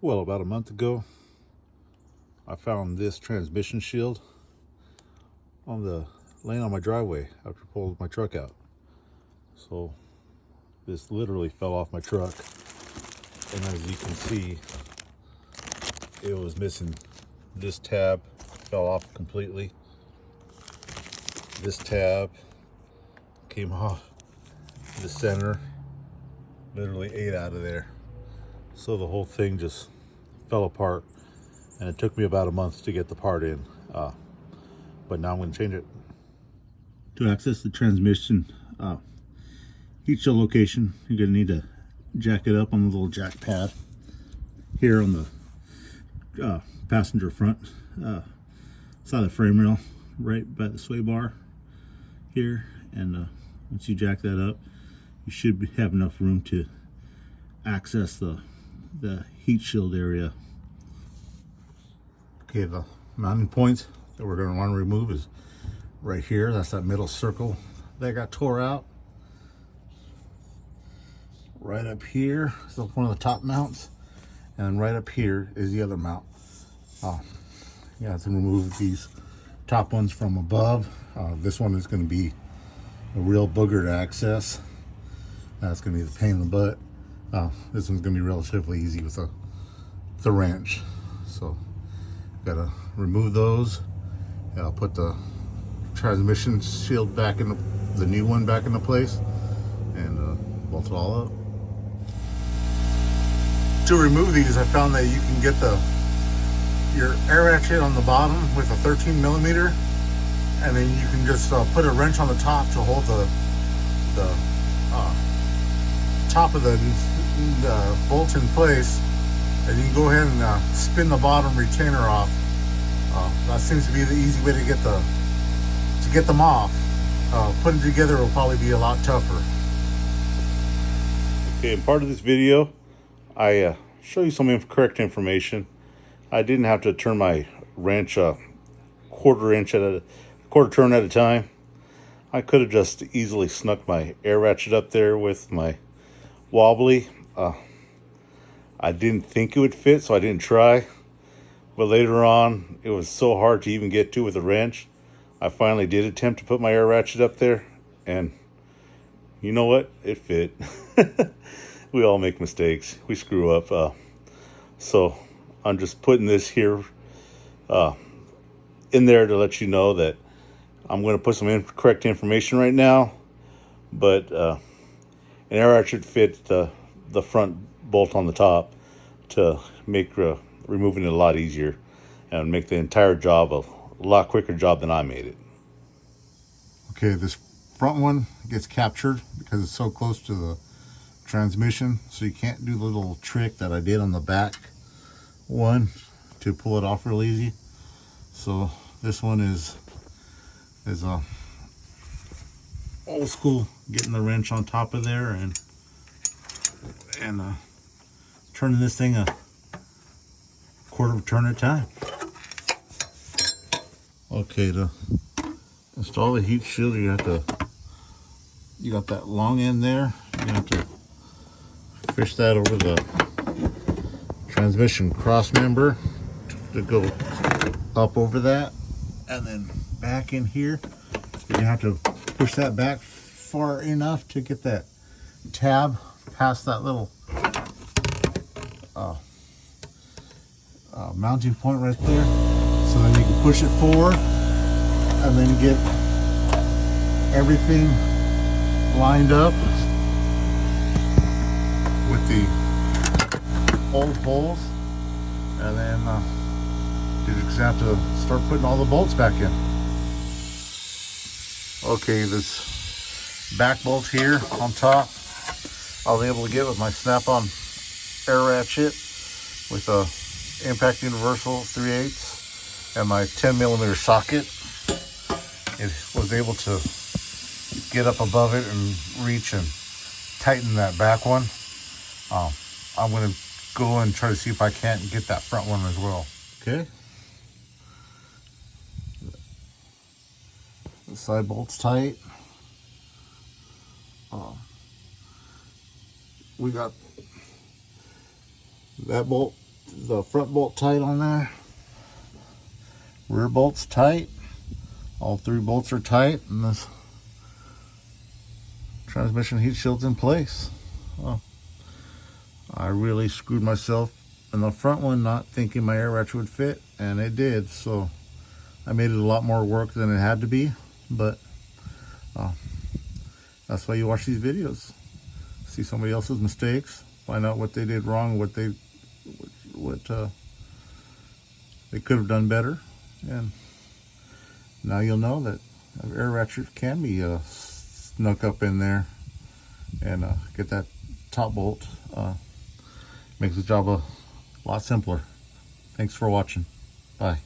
Well, about a month ago, I found this transmission shield laying on my driveway after I pulled my truck out. So this literally fell off my truck, and as you can see, it was missing. This tab fell off completely. This tab came off the center, literally ate out of there. So the whole thing just fell apart, and it took me about a month to get the part in, but now I'm going to change it. To access the transmission heat shield location, you're going to need to jack it up on the little jack pad here on the passenger front side of the frame rail, right by the sway bar here. And once you jack that up, you should have enough room to access the heat shield area. Okay, the mounting points that we're going to want to remove is right here. That's that middle circle that got tore out. Right up here is one of the top mounts, and right up here is the other mount. You have to remove these top ones from above. This one is going to be a real booger to access. That's going to be the pain in the butt. This one's going to be relatively easy with the wrench. So gotta remove those. I'll put the transmission shield back in the new one back into place, and bolt it all up. To remove these, I found that you can get your air ratchet on the bottom with a 13 millimeter, and then you can just put a wrench on the top to hold the top of the bolt in place, and you can go ahead and spin the bottom retainer off. That seems to be the easy way to get them off. Putting it together will probably be a lot tougher. Okay, in part of this video, I show you some correct information. I didn't have to turn my wrench a quarter turn at a time. I could have just easily snuck my air ratchet up there with my wobbly. I didn't think it would fit, so I didn't try. But later on, it was so hard to even get to with a wrench. I finally did attempt to put my air ratchet up there, and you know what? It fit. We all make mistakes. We screw up. So I'm just putting this here in there to let you know that I'm going to put some incorrect information right now, but an air ratchet fit the front bolt on the top to make removing it a lot easier and make the entire job a lot quicker job than I made it. Okay, this front one gets captured because it's so close to the transmission, so you can't do the little trick that I did on the back one to pull it off real easy. So this one is old school, getting the wrench on top of there and turning this thing a quarter of a turn at a time. Okay, to install the heat shield, you got that long end there. You have to fish that over the transmission cross member to go up over that, and then back in here. You're gonna have to push that back far enough to get that tab past that little mounting point right there, so then you can push it forward and then get everything lined up with the old holes, and then you just have to start putting all the bolts back in. Okay, this back bolt here on top, I was able to get with my snap-on air ratchet with a Impact Universal 3/8 and my 10 millimeter socket. It was able to get up above it and reach and tighten that back one. I'm going to go and try to see if I can't get that front one as well. Okay. The side bolt's tight. We got that bolt the front bolt tight on there. Rear bolt's tight. All 3 bolts are tight, and this transmission heat shield's in place. Oh, I really screwed myself in the front one, not thinking my air ratchet would fit, and it did. So I made it a lot more work than it had to be, but that's why you watch these videos. See somebody else's mistakes, find out what they did wrong, what they could have done better, and now you'll know that an air ratchet can be snuck up in there, and get that top bolt. Makes the job a lot simpler. Thanks for watching. Bye.